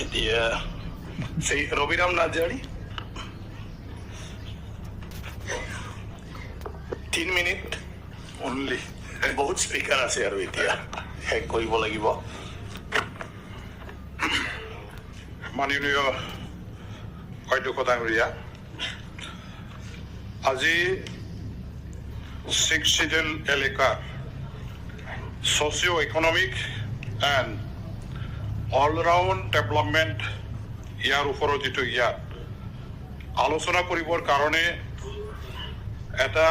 এতিয়া সেই Rabiram Narzary 3 minute only বহুত স্পিকাৰ আছে আৰু এতিয়া শেষ কৰিব লাগিব মাননীয় অধ্যক্ষ ডাঙৰীয়া আজি 6 শিডিউল এলেকাৰ socio-economic and all-round development ইয়াৰ ওপৰত যেটো ইয়াত আলোচনা কৰিবৰ কাৰণে এটা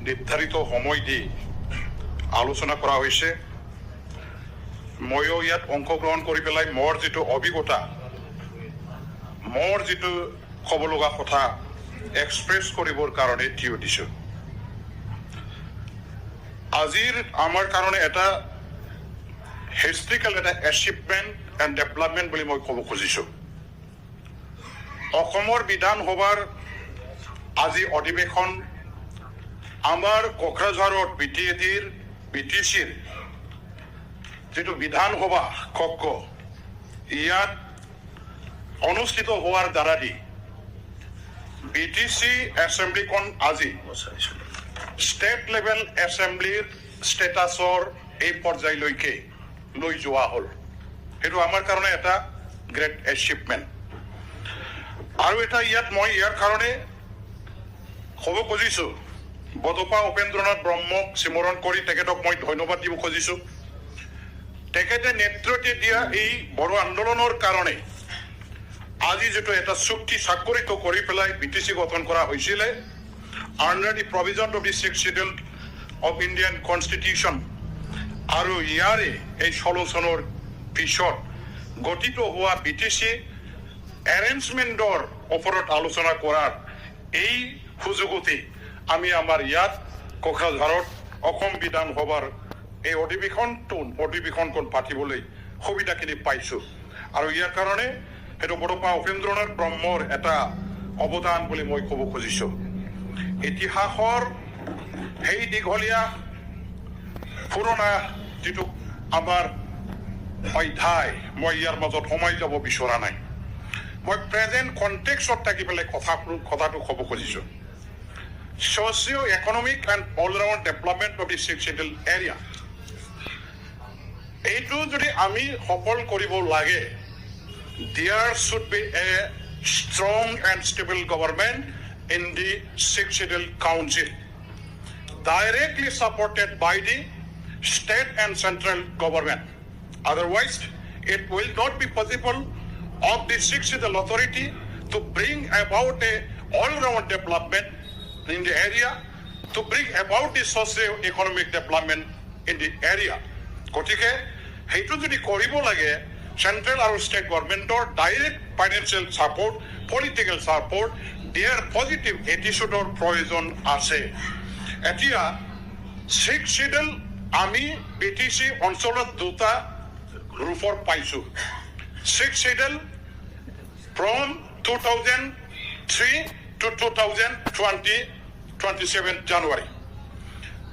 নিৰ্ধাৰিত সময় দি আলোচনা কৰা হৈছে ময়ো ইয়াত অংশগ্ৰহণ কৰি পেলাই মোৰ যেটো অভিজ্ঞতা মোৰ যেটো ক'ব লগা কথা এক্সপ্ৰেছ কৰিবৰ কাৰণে থিয় দিছোঁ আজিৰ আমাৰ কাৰণে এটা হিষ্ট্ৰিকেল এটা এচিভমেণ্ট এণ্ড ডেভেলপমেণ্ট বুলি মই ক'ব খুজিছোঁ অসমৰ বিধানসভাৰ আজি অধিৱেশন আমাৰ কোকৰাঝাৰত বিটিচিৰ যেটো বিধানসভা কক্ষ ইয়াত অনুষ্ঠিত হোৱাৰ দ্বাৰা দি বিটিচি এছেম্বলিখন আজি ষ্টেট লেভেল এছেম্বলিৰ ষ্টেটাছৰ এই পৰ্যায়লৈকে লৈ যোৱা হ'ল সেইটো আমাৰ কাৰণে এটা গ্ৰেট এচিভমেণ্ট আৰু এটা ইয়াত মই ইয়াৰ কাৰণে ক'ব খুজিছোঁ বডোপা উপেন্দ্ৰনাথ ব্ৰহ্মক স্মৰণ কৰি তেখেতক মই ধন্যবাদ দিব খুজিছোঁ তেখেতে নেতৃত্ব দিয়া এই বড়ো আন্দোলনৰ কাৰণে আজি যেটো এটা চুক্তি স্বাক্ষৰিত কৰি পেলাই বিটিচি গঠন কৰা হৈছিলে under the provision of the 6th schedule of Indian Constitution আৰু ইয়াৰে এই সলোচনৰ পিছত গঠিত হোৱা বিটিচি এৰেঞ্জমেণ্টৰ ওপৰত আলোচনা কৰাৰ এই সুযোগতে আমি আমাৰ ইয়াত কোকৰাঝাৰত অসম বিধানসভাৰ এই অধিৱেশনখন পাতিবলৈ সুবিধাখিনি পাইছোঁ আৰু ইয়াৰ কাৰণে সেইটো বডোপা উপেন্দ্ৰনাথ ব্ৰহ্মৰ এটা অৱদান বুলি মই ক'ব খুজিছোঁ ইতিহাসৰ সেই দীঘলীয়া পুৰণা যেটো আমাৰ অধ্যায় মই ইয়াৰ মাজত সোমাই যাব বিচৰা নাই মই প্ৰেজেণ্ট কনটেক্সট থাকি পেলাই কথাটো ক'ব খুজিছোঁ socio-economic and all-round development of the 6th schedule area এইটো যদি আমি সফল কৰিব লাগে there should be a strong and stable government in the 6th schedule council directly supported by the state and central government otherwise it will not be possible of the 6th schedule authority to bring about a all-round development in the area to bring about the socio-economic development in the area গতিকে সেইটো যদি কৰিব লাগে central আৰু state গভৰ্ণমেণ্টৰ direct financial support political support দিয়াৰ positive এটিচিউডৰ প্ৰয়োজন আছে এতিয়া 6th শিডিউল আমি বিটিচি অঞ্চলত দুটা ৰূপৰ পাইছোঁ 6th schedule from 2003 to 2027 January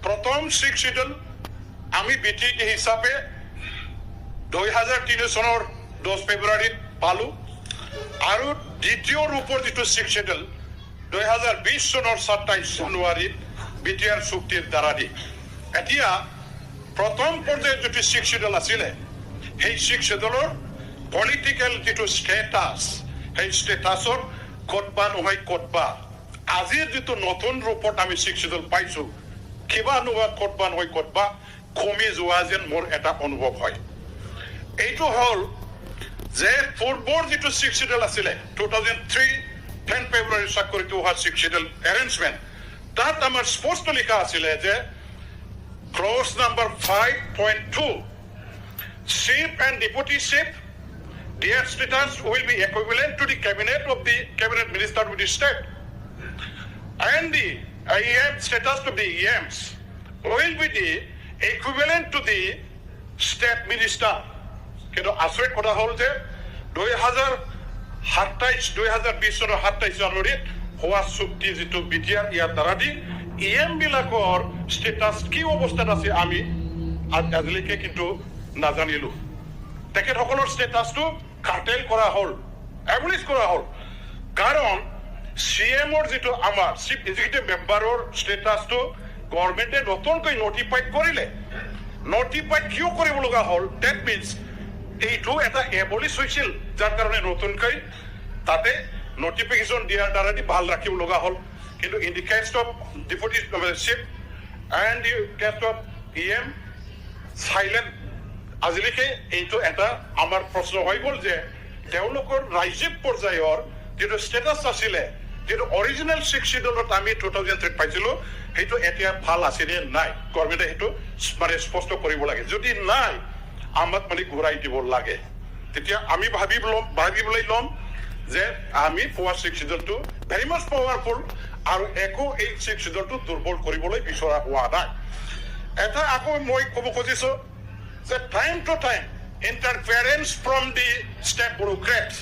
প্ৰথম 6th শিডিউল আমি বিটিচি হিচাপে 2003 চনৰ 10 ফেব্ৰুৱাৰীত পালো আৰু দ্বিতীয় ৰূপৰ যেটো 6th শিডিউল 2020 চনৰ 27 জানুৱাৰীত বিটিআৰ চুক্তিৰ দ্বাৰা দি এতিয়া প্ৰথম পৰ্যায়ত যেটো 6th শিডিউল আছিলে সেই 6th শিডিউলৰ পলিটিকেল যেটো ষ্টেটাছ সেই ষ্টেটাছৰ কতবা নহয় কতবা আজিৰ যেটো নতুন ৰূপত আমি 6th শিডিউল পাইছো কিবা নহয় কতবা নহয় কতবা কমি যোৱা যেন মোৰ এটা অনুভৱ হয় এইটো হল যে পূৰ্বৰ যেটো 6th শিডিউল আছিলে 2003 10 ফেব্ৰুৱাৰী স্বাক্ষৰিত হোৱা 6th শিডিউল এৰেঞ্জমেণ্ট তাত আমাৰ স্পষ্ট লিখা আছিলে যে close number 5.2 chief and deputy chief their status will be equivalent to the cabinet of the cabinet minister of the state and the EM status of the EMs will be the equivalent to the state minister কিন্তু আচৰিত কথা হ'ল যে 2020 চনৰ 27 জানুৱাৰীত হোৱা চুক্তি যেটো বিটিআৰ ইয়াৰ দ্বাৰা দি EM বিলাকৰ ষ্টেটাছ কি অৱস্থাত আছে আমি আজিলৈকে কিন্তু নাজানিলো তেখেতসকলৰ ষ্টেটাছটো কাৰ্টেল কৰা হ'ল, এবলিছ কৰা হ'ল। কাৰণ CM-ৰ যিটো আমাৰ চিফ এক্সিকিউটিভ মেম্বাৰৰ ষ্টেটাছটো গভৰ্ণমেণ্টে নতুনকৈ নটিফাইড কৰিলে। নটিফাইড কিয় কৰিব লগা হ'ল? ডেট মিনছ এইটো এটা এবলিছ হৈছিল, যাৰ কাৰণে নতুনকৈ তাতে নটিফিকেশ্যন দিয়াৰ দ্বাৰা ভাল ৰাখিব লগা হ'ল। কিন্তু in the case of deputy chief and the case of PM silent. আজিলৈকে এইটো এটা আমাৰ প্ৰশ্ন হৈ গ'ল যে তেওঁলোকৰ ৰাজ্যিক পৰ্যায়ৰ যিটো ষ্টেটাছ আছিলে, যিটো অৰিজিনেল 6 শিডিউলত আমি 2003 পাইছিলোঁ, সেইটো এতিয়া ভাল আছে নে নাই, গভৰ্ণমেণ্টে সেইটো মানে স্পষ্ট কৰিব লাগে। যদি নাই আমাক মানে ঘূৰাই দিব লাগে। তেতিয়া আমি ভাবিবলৈ ল'ম যে আমি পোৱা 6 শিডিউলটো ভেৰি মাছ পাৱাৰফুল আৰু একো এই 6 শিডিউলটো দুৰ্বল কৰিবলৈ বিচৰা হোৱা নাই। এটা আকৌ মই ক'ব খুজিছোঁ যে time to time interference from the state bureaucrats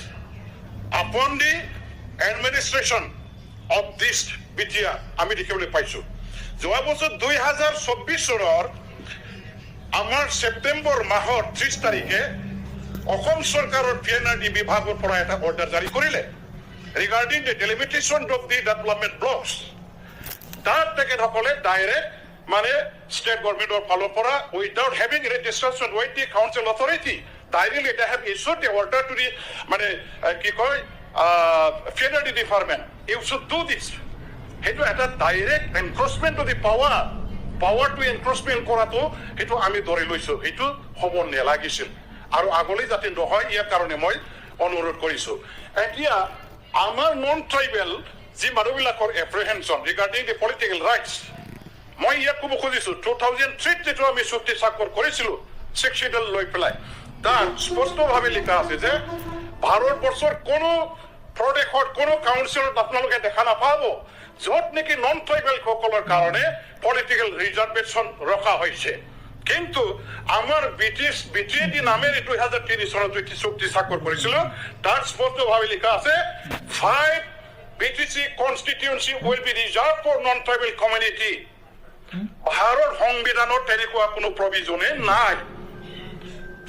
upon the administration of this BTR আমি দেখিবলৈ পাইছোঁ। যোৱা বছৰ 2024 চনৰ আমাৰ ছেপ্টেম্বৰ মাহৰ 30 তাৰিখে অসম চৰকাৰৰ PNRD বিভাগৰ পৰা এটা অৰ্ডাৰ জাৰি কৰিলে regarding the delimitation of the development blocks. তাত তেখেতসকলে ডাইৰেক্ট মানে ষ্টেট গভৰ্ণমেণ্টৰ ফালৰ পৰা without having any discussion with the council authority directly they have issued the order to the মানে কি কয় PNRD department, you should do this. সেইটো এটা direct encroachment of the power to encroachment কৰাটো সেইটো আমি ধৰি লৈছোঁ। সেইটো হ'ব নালাগিছিল আৰু আগলৈ যাতে নহয় ইয়াৰ কাৰণে মই অনুৰোধ কৰিছোঁ। এতিয়া আমাৰ নন ট্ৰাইবেল যি মানুহবিলাকৰ এপ্ৰিহেনশ্যন ৰিগাৰ্ডিং দি পলিটিকেল ৰাইটছ, মই ইয়াক ক'ব খুজিছোঁ 2003 যিটো আমি চুক্তি স্বাক্ষৰ কৰিছিলোঁ 6 শিডিউল লৈ পেলাই, তাত স্পষ্টভাৱে লিখা আছে যে ভাৰতবৰ্ষৰ কোনো প্ৰদেশত কোনো কাউন্সিলত আপোনালোকে দেখা নাপাব য'ত নেকি নন ট্ৰাইবেল সকলৰ কাৰণে পলিটিকেল ৰিজাৰ্ভেশ্যন ৰখা হৈছে। কিন্তু আমাৰ BTAD নামেৰে 2003 চনত যি চুক্তি স্বাক্ষৰ কৰিছিলোঁ তাত স্পষ্টভাৱে লিখা আছে 5 BTC constituency will be reserved for non-tribal community. Bharat সংবিধানত তেনেকুৱা কোনো প্ৰভিজনে নাই।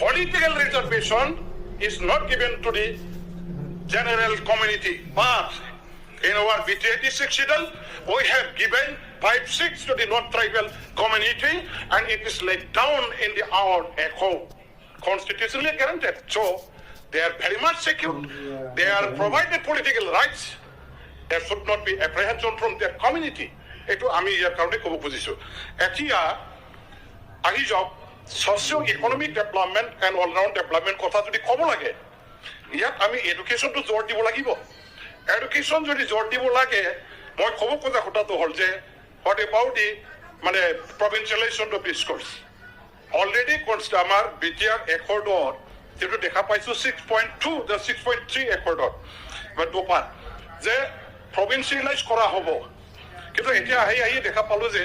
Political reservation is not given to the general community, but in our BTAD 6 schedule, we have given 5/6 to the non-tribal community, and it is laid down in our echo, constitutionally guaranteed. So they are very much secure. They are provided political rights. There should not be apprehension from their community. এইটো আমি ইয়াৰ কাৰণে ক'ব খুজিছোঁ। এতিয়া আহি যাওক socio' economic development and all-round development কথা যদি ক'ব লাগে, ইয়াত আমি এডুকেশ্যনটো জোৰ দিব লাগিব। এডুকেশ্যন যদি জোৰ দিব লাগে, মই ক'ব খোজা কথাটো হ'ল যে হোৱাট এবাউট দি মানে প্ৰভিঞ্চিয়েলাইজেশ্যন অফ স্কুলছ অলৰেডি আমাৰ BTR একৰ্ডত যিটো দেখা পাইছোঁ 6.3 একৰ্ডত দুপাত যে প্ৰভিঞ্চিয়েলাইজ কৰা হ'ব। কিন্তু এতিয়া আহি দেখা পালোঁ যে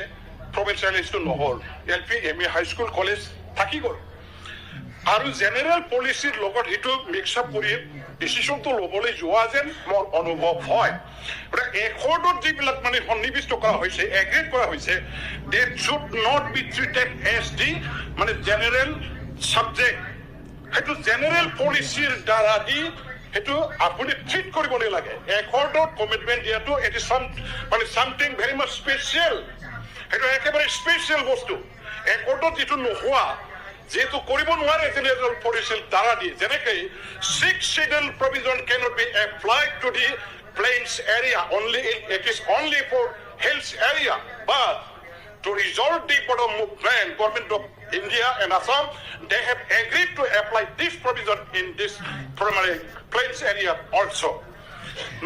প্ৰভিঞ্চিয়েলাইজটো নহ'ল। LP ME হাইস্কুল কলেজ থাকি গ'ল আৰু জেনেৰেল পলিচিৰ লগত সেইটো মিক্স আপ কৰি ডিচিশ্যনটো ল'বলৈ যোৱা যেন মোৰ অনুভৱ হয়। গতিকে একৰ্ডত যিবিলাক মানে সন্নিৱিষ্ট কৰা হৈছে, এগ্ৰিড কৰা হৈছে, that should not be treated as the মানে জেনেৰেল ছাবজেক্ট। সেইটো জেনেৰেল পলিচিৰ দ্বাৰা দি সেইটো আপুনি ট্ৰিট কৰিব নালাগে। একৰ্ডত কমিটমেণ্ট দিয়াটো ইট ইজ মানে ছামথিং ভেৰি মাছ স্পেচিয়েল। সেইটো একেবাৰে স্পেচিয়েল বস্তু। একৰ্ডত যিটো নোহোৱা, যিহেতু কৰিব নোৱাৰে জেনেৰেল পলিচিৰ দ্বাৰা দি, যেনেকৈ 6 schedule provision cannot be applied to the plains area, it is only for hills area, but to resolve the border movement, government of India and Assam, they have agreed to apply this provision in this primary plains area also.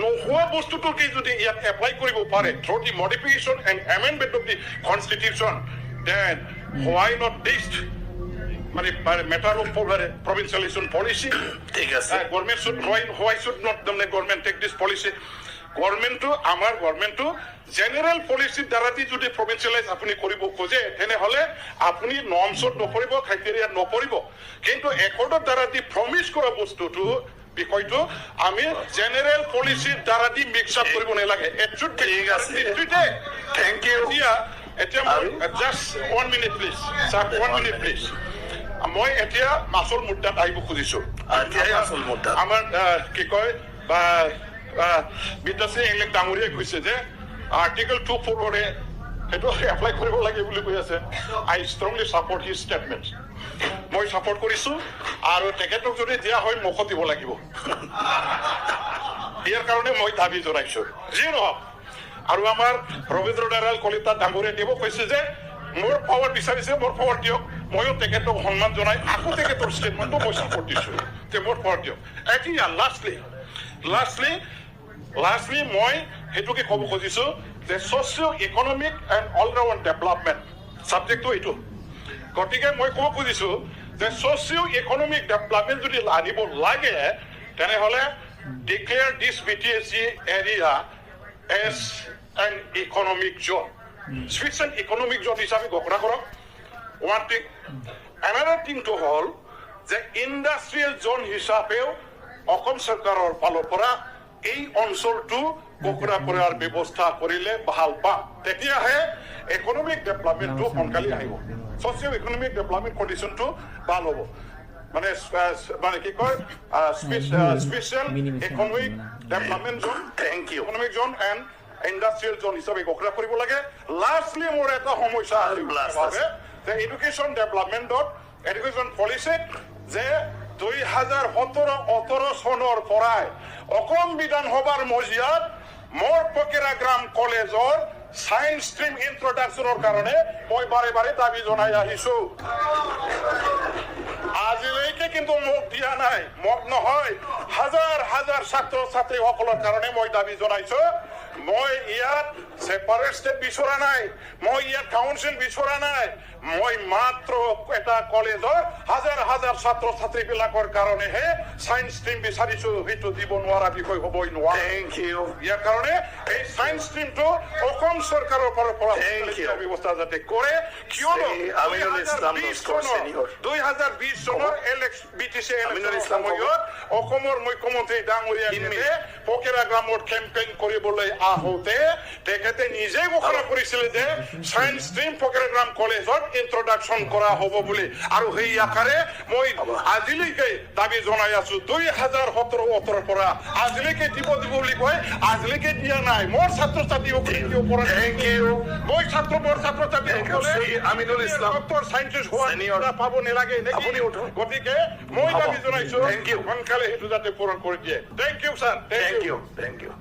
নোহোৱা বস্তুটোকে যদি ইয়াত apply কৰিব পাৰে through the modification and amendment of the constitution, then why not this মানে matter of provincialization policy? ঠিক আছে। Government should why should not the government take this policy? গভৰ্ণমেণ্টটো আমাৰ গভৰ্ণমেণ্টটো general পলিচিৰ দ্বাৰা দি যদি প্ৰভিঞ্চিয়েলাইজ আপুনি কৰিব খোজে তেনেহ'লে আপুনি নৰ্মছত নপৰিব, ক্ৰাইটেৰিয়াত নপৰিব। কিন্তু একৰ্ডৰ দ্বাৰা দি প্ৰমিছ কৰা বস্তুটো বিষয়টো আমি জেনেৰেল পলিচিৰ দ্বাৰা দি মিক্স আপ কৰিব নালাগে। Thank you. এতিয়া just 1 minute please, 1 minute please. মই এতিয়া মাছৰ মুদ্দাত আহিব খুজিছোঁ। এতিয়াই আচল মুদ্দা। আমাৰ কি কয় বা বিদ্যাশ্ৰী ইংলেণ্ড ডাঙৰীয়াই কৈছে যে আৰ্টিকেল 2(4)ৰে সেইটো এপ্লাই কৰিব লাগে বুলি কৈ আছে। আই ষ্ট্ৰংলি ছাপৰ্ট হিজ ষ্টেটমেণ্ট। মই ছাপৰ্ট কৰিছো আৰু তেখেতক যদি দিয়া হয় মুখত দিব লাগিব। ইয়াৰ কাৰণে মই দাবী জনাইছো যি নহওক। আৰু আমাৰ ৰবীন্দ্ৰ নাৰায়ণ কলিতা ডাঙৰীয়াই দিব কৈছে যে মোৰ পাৱাৰ বিচাৰিছে, মোৰ পাৱাৰ দিয়ক। ময়ো তেখেতক সন্মান জনাই আকৌ তেখেতৰ ষ্টেটমেণ্টটো মই ছাপৰ্ট দিছো যে মোৰ পাৱাৰ দিয়ক। এতিয়া লাষ্টলি মই সেইটোকে ক'ব খুজিছো যে socio' economic and all-round development ছাবজেক্টটো এইটো। গতিকে মই ক'ব খুজিছো যে ছ'চিঅ' ইকনমিক ডেভেলপমেণ্ট যদি আনিব লাগে তেনেহ'লে declare this BTSC area as an economic zone, special economic zone হিচাপে ঘোষণা কৰক। One thing. এনাডাৰ থিংটো হ'ল যে ইণ্ডাষ্ট্ৰিয়েল জ'ন হিচাপেও অসম চৰকাৰৰ ফালৰ পৰা এই অঞ্চলটো ঘোষণা কৰাৰ ব্যৱস্থা কৰিলে ভাল পাম। তেতিয়াহে ইকনমিক ডেভেলপমেণ্টটো সোনকালে আহিব, ছ'চিঅ' ইকনমিক ডেভেলপমেণ্ট কণ্ডিশ্যনটো ভাল হ'ব। মানে কি কয় special economic development zone, economic zone and industrial zone হিচাপে ঘোষণা কৰিব লাগে। লাষ্টলি মোৰ এটা সমস্যা আছে যে এডুকেশ্যন ডেভেলপমেণ্টত এডুকেশ্যন পলিচিত যে 2017-18 চনৰ পৰাই অসম বিধানসভাৰ মজিয়াত মোৰ পকেৰা গ্ৰাম কলেজৰ চায়েন্স ষ্ট্ৰীম ইন্ট্ৰডাকশ্যনৰ কাৰণে মই বাৰে বাৰে দাবী জনাই আহিছো। আজিলৈকে কিন্তু মোক দিয়া নাই, মোক নহয়, হাজাৰ হাজাৰ ছাত্ৰ ছাত্ৰীসকলৰ কাৰণে মই দাবী জনাইছো। মই ইয়াত ছেপাৰেট ষ্টেট বিচৰা নাই, মই ইয়াত কাউন্সিল বিচৰা নাই, মই মাত্ৰ এটা কলেজৰ হাজাৰ হাজাৰ ছাত্ৰ ছাত্ৰীবিলাকৰ কাৰণেহে চায়েন্স ষ্ট্ৰীম বিচাৰিছো। সেইটো দিব নোৱাৰা বিষয় হ'বই নোৱাৰে। ইয়াৰ কাৰণে এই চায়েন্স ষ্ট্ৰীমটো অসম চৰকাৰৰ পৰা ব্যৱস্থা যাতে কৰে, কিয়নো 2020 চনৰ BTC সময়ত অসমৰ মুখ্যমন্ত্ৰী ডাঙৰীয়াই পকেৰা গ্ৰামত কেম্পেইন কৰিবলৈ আহোঁতে তেখেতে নিজে ঘোষণা কৰিছিলে যে চায়েন্স ষ্ট্ৰীম পকেৰা গ্ৰাম কলেজত ইন্ট্ৰডাকশ্যন কৰা হ'ব বুলি। আৰু সেই আকাৰে মই আজিলৈকে দাবী জনাই আছো 2017-18 পৰা আজিলৈকে দিব বুলি কয়, আজিলৈকে দিয়া নাই। মোৰ ছাত্ৰ ছাত্ৰীসকলে মই ছাত্ৰ ছাত্ৰীসকলে আমিনুল ইছলাম ডক্টৰ চাইন্টিষ্ট হোৱা পাব নালাগে নেকি? গতিকে মই দাবী জনাইছো সোনকালে সেইটো যাতে পূৰণ কৰি দিয়ে। Thank you sir. Thank U.